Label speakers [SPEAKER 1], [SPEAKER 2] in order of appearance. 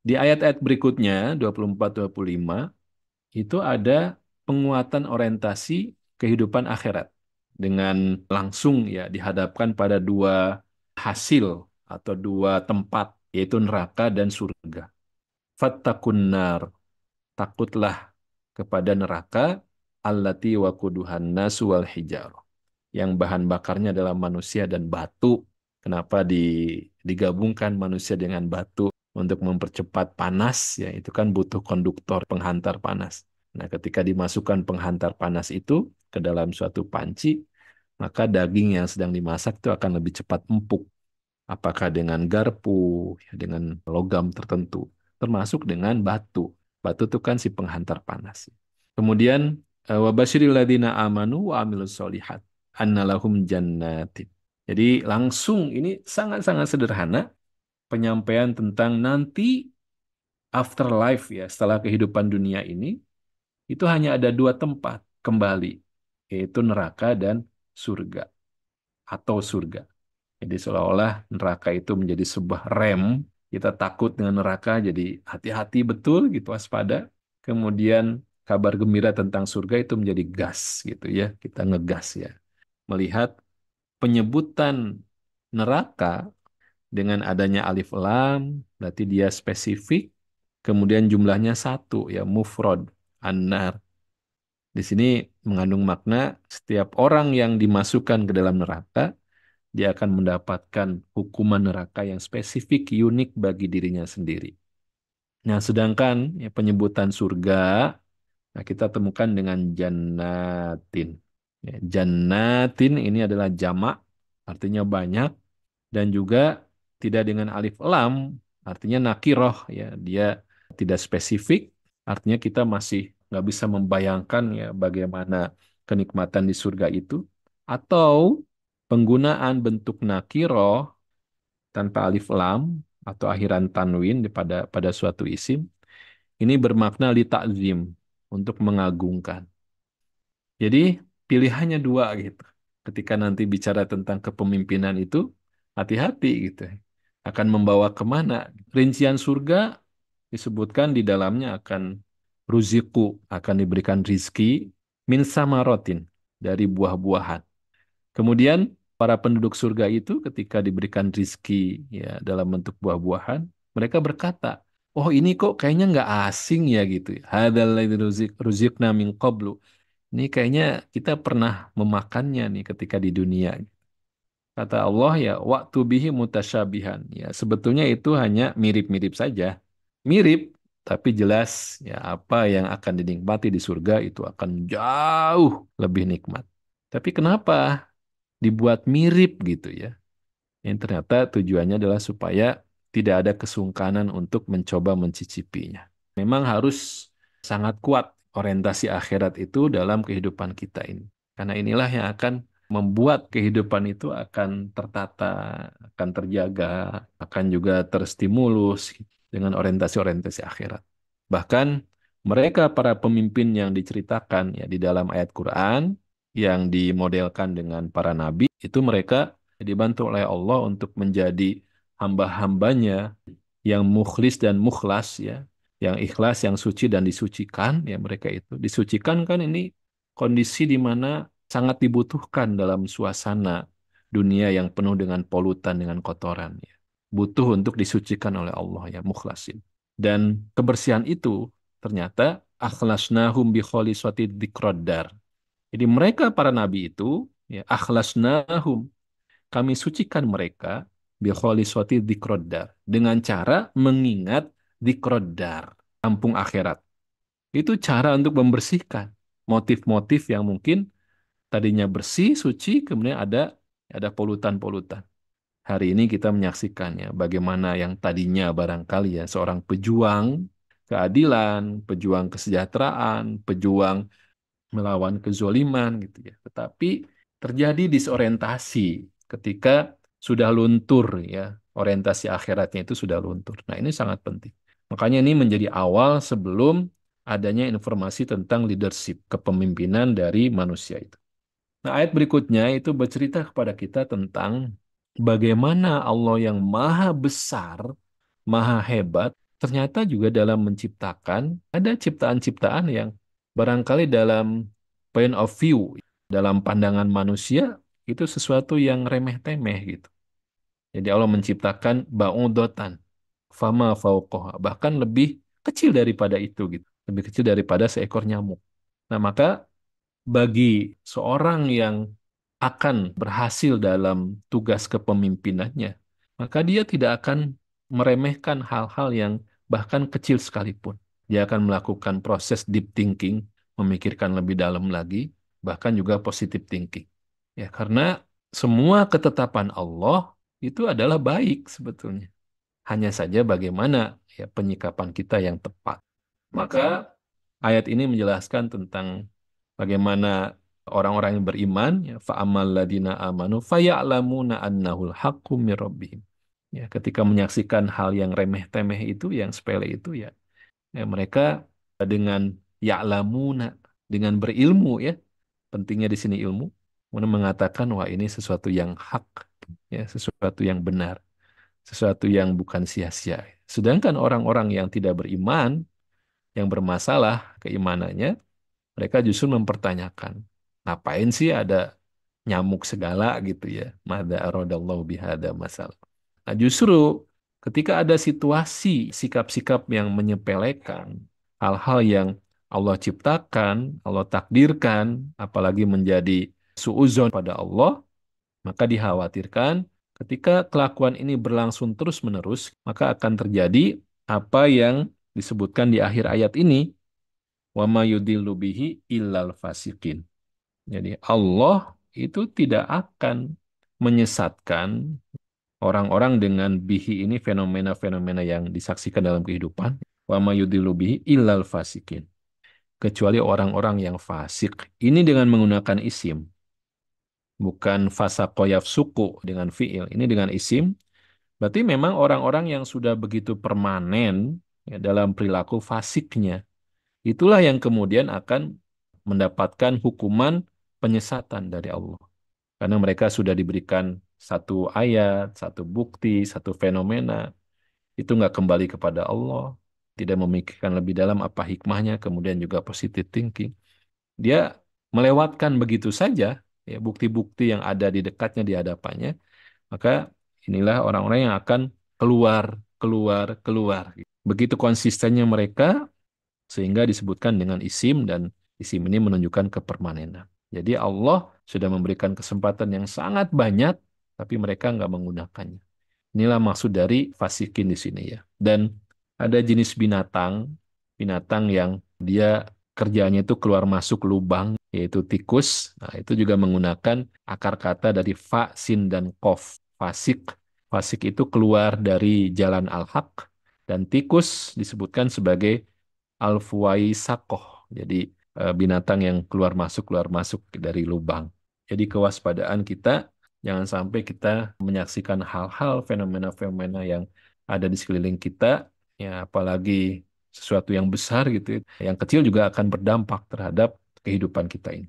[SPEAKER 1] Di ayat-ayat berikutnya 24-25 itu ada penguatan orientasi kehidupan akhirat dengan langsung ya dihadapkan pada dua hasil atau dua tempat yaitu neraka dan surga. Fattakun nar, takutlah kepada neraka allati waquduhan nasu wal hijar yang bahan bakarnya adalah manusia dan batu. Kenapa digabungkan manusia dengan batu untuk mempercepat panas? Ya, itu kan butuh konduktor penghantar panas. Nah, ketika dimasukkan penghantar panas itu ke dalam suatu panci, maka daging yang sedang dimasak itu akan lebih cepat empuk. Apakah dengan garpu, ya, dengan logam tertentu, termasuk dengan batu. Batu itu kan si penghantar panas. Kemudian wabashiril ladzina amanu wa amilus solihat annalahum jannatin. Jadi langsung ini sangat-sangat sederhana penyampaian tentang nanti afterlife ya setelah kehidupan dunia ini itu hanya ada dua tempat kembali yaitu neraka dan surga atau surga. Jadi seolah-olah neraka itu menjadi sebuah rem kita takut dengan neraka jadi hati-hati betul gitu waspada. Kemudian kabar gembira tentang surga itu menjadi gas gitu ya kita ngegas ya melihat penyebutan neraka dengan adanya alif lam, berarti dia spesifik, kemudian jumlahnya satu, ya mufrad, an-nar. Di sini mengandung makna setiap orang yang dimasukkan ke dalam neraka, dia akan mendapatkan hukuman neraka yang spesifik, unik bagi dirinya sendiri. Nah, sedangkan ya, penyebutan surga, nah, kita temukan dengan jannatin. Ya, jannatin ini adalah jamak, artinya banyak, dan juga tidak dengan alif lam, artinya nakiroh ya, dia tidak spesifik, artinya kita masih nggak bisa membayangkan ya bagaimana kenikmatan di surga itu, atau penggunaan bentuk nakiroh tanpa alif lam atau akhiran tanwin pada suatu isim, ini bermakna li ta'zim, untuk mengagungkan. Jadi pilihannya dua gitu. Ketika nanti bicara tentang kepemimpinan itu, hati-hati gitu. Akan membawa kemana? Rincian surga disebutkan di dalamnya akan ruziku, akan diberikan rizki, min samarotin, dari buah-buahan. Kemudian para penduduk surga itu ketika diberikan rizki ya dalam bentuk buah-buahan, mereka berkata, oh ini kok kayaknya nggak asing ya gitu. Hadzal ladzi ruzikna min qablu. Ini kayaknya kita pernah memakannya nih ketika di dunia. Kata Allah ya, waktu bihi mutasyabihan. Ya, sebetulnya itu hanya mirip-mirip saja. Mirip, tapi jelas ya apa yang akan dinikmati di surga itu akan jauh lebih nikmat. Tapi kenapa dibuat mirip gitu ya? Yang ternyata tujuannya adalah supaya tidak ada kesungkanan untuk mencoba mencicipinya. Memang harus sangat kuat orientasi akhirat itu dalam kehidupan kita ini. Karena inilah yang akan membuat kehidupan itu akan tertata, akan terjaga, akan juga terstimulus dengan orientasi-orientasi akhirat. Bahkan mereka para pemimpin yang diceritakan ya di dalam ayat Quran yang dimodelkan dengan para nabi itu mereka dibantu oleh Allah untuk menjadi hamba-hambanya yang mukhlis dan mukhlas ya, yang ikhlas, yang suci dan disucikan ya mereka itu. Disucikan kan ini kondisi di mana sangat dibutuhkan dalam suasana dunia yang penuh dengan polutan, dengan kotoran ya. Butuh untuk disucikan oleh Allah ya, mukhlasin. Dan kebersihan itu ternyata akhlasnahum bi kholiswati dzikraddar. Jadi mereka para nabi itu ya akhlasnahum kami sucikan mereka bi kholiswati dzikraddar dengan cara mengingat dzikraddar, kampung akhirat. Itu cara untuk membersihkan motif-motif yang mungkin tadinya bersih, suci, kemudian ada polutan-polutan. Hari ini kita menyaksikannya bagaimana yang tadinya barangkali ya seorang pejuang keadilan, pejuang kesejahteraan, pejuang melawan kezoliman gitu ya. Tetapi terjadi disorientasi ketika sudah luntur ya, orientasi akhiratnya itu sudah luntur. Nah, ini sangat penting. Makanya ini menjadi awal sebelum adanya informasi tentang leadership, kepemimpinan dari manusia itu. Nah, ayat berikutnya itu bercerita kepada kita tentang bagaimana Allah yang maha besar, maha hebat, ternyata juga dalam menciptakan ada ciptaan-ciptaan yang barangkali dalam point of view, dalam pandangan manusia itu sesuatu yang remeh-temeh gitu. Jadi Allah menciptakan ba'udotan, fama fauqoha, bahkan lebih kecil daripada itu gitu, lebih kecil daripada seekor nyamuk. Nah, maka bagi seorang yang akan berhasil dalam tugas kepemimpinannya, maka dia tidak akan meremehkan hal-hal yang bahkan kecil sekalipun. Dia akan melakukan proses deep thinking, memikirkan lebih dalam lagi, bahkan juga positive thinking. Ya, karena semua ketetapan Allah itu adalah baik sebetulnya. Hanya saja bagaimana ya penyikapan kita yang tepat. Maka ayat ini menjelaskan tentang bagaimana orang-orang yang beriman, ya, fa'amal ladina amanu faya'lamuna annahul haqqum mir rabbihim. Ya, ketika menyaksikan hal yang remeh-temeh itu, yang sepele itu ya, ya mereka dengan ya'lamuna, dengan berilmu ya, pentingnya di sini ilmu, kemudian mengatakan wah ini sesuatu yang hak, ya, sesuatu yang benar, sesuatu yang bukan sia-sia. Sedangkan orang-orang yang tidak beriman, yang bermasalah keimanannya, mereka justru mempertanyakan, ngapain sih ada nyamuk segala gitu ya. Mada aradallahu bihada masalah. Nah, justru ketika ada situasi, sikap-sikap yang menyepelekan hal-hal yang Allah ciptakan, Allah takdirkan, apalagi menjadi suuzon pada Allah, maka dikhawatirkan ketika kelakuan ini berlangsung terus-menerus, maka akan terjadi apa yang disebutkan di akhir ayat ini, wa ma yudillu bihi illal fasikin. Jadi Allah itu tidak akan menyesatkan orang-orang dengan bihi ini fenomena-fenomena yang disaksikan dalam kehidupan. Wa ma yudillu bihi illal fasikin. Kecuali orang-orang yang fasik. Ini dengan menggunakan isim. Bukan fasakoyaf suku dengan fiil. Ini dengan isim. Berarti memang orang-orang yang sudah begitu permanen ya, dalam perilaku fasiknya. Itulah yang kemudian akan mendapatkan hukuman penyesatan dari Allah. Karena mereka sudah diberikan satu ayat, satu bukti, satu fenomena. Itu nggak kembali kepada Allah. Tidak memikirkan lebih dalam apa hikmahnya, kemudian juga positive thinking. Dia melewatkan begitu saja ya, bukti-bukti yang ada di dekatnya, di hadapannya. Maka inilah orang-orang yang akan keluar, keluar, keluar. Begitu konsistennya mereka, sehingga disebutkan dengan isim dan isim ini menunjukkan kepermanenan. Jadi Allah sudah memberikan kesempatan yang sangat banyak, tapi mereka nggak menggunakannya. Inilah maksud dari fasikin di sini ya. Dan ada jenis binatang, binatang yang dia kerjanya itu keluar masuk lubang, yaitu tikus. Nah, itu juga menggunakan akar kata dari fa, sin, dan kof. Fasik. Fasik itu keluar dari jalan al-haq. Dan tikus disebutkan sebagai al-fuwaisakoh. Jadi binatang yang keluar masuk dari lubang. Jadi kewaspadaan kita jangan sampai kita menyaksikan hal-hal fenomena-fenomena yang ada di sekeliling kita, ya apalagi sesuatu yang besar gitu, yang kecil juga akan berdampak terhadap kehidupan kita ini.